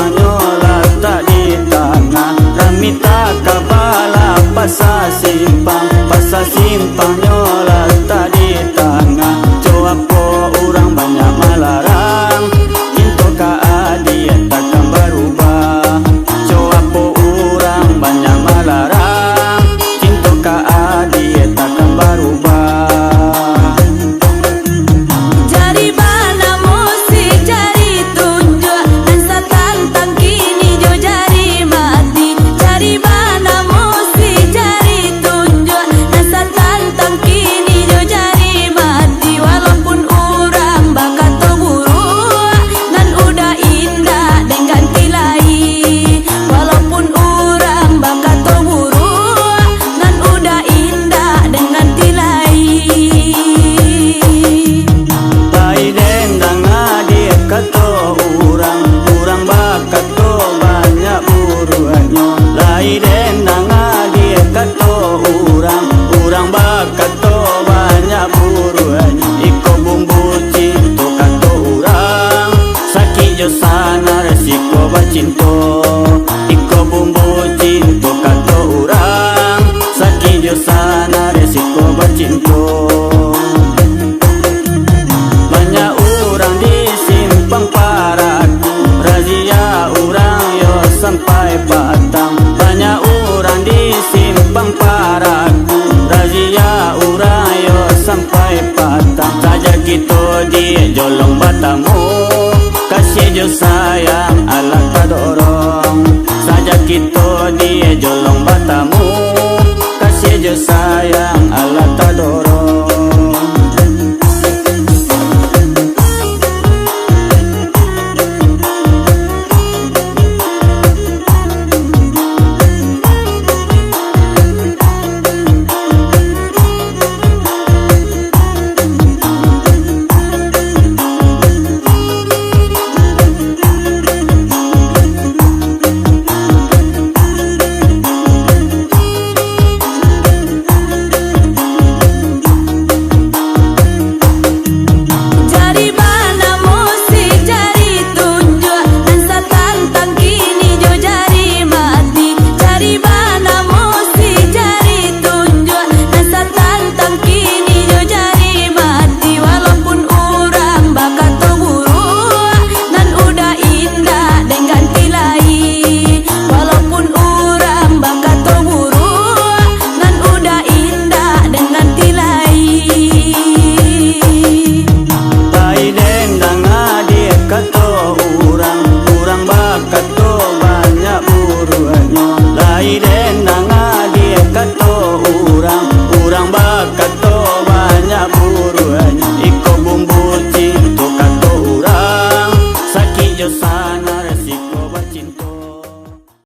simpanyola tak di tangan. Ramita kabala pasal simpanyola tak di tangan. Coba po orang banyak malarang, cinta keadilan takkan berubah. Coba po orang banyak malarang, cinta keadilan takkan berubah. Sana resiko bacinto, iko bumbu cinto kata orang. Sakit jo sana resiko bacinto. Banyak orang disimpang paraku, razia orang yo sampai batang. Banyak orang disimpang paraku, razia orang yo sampai batang. Saja kita di jolong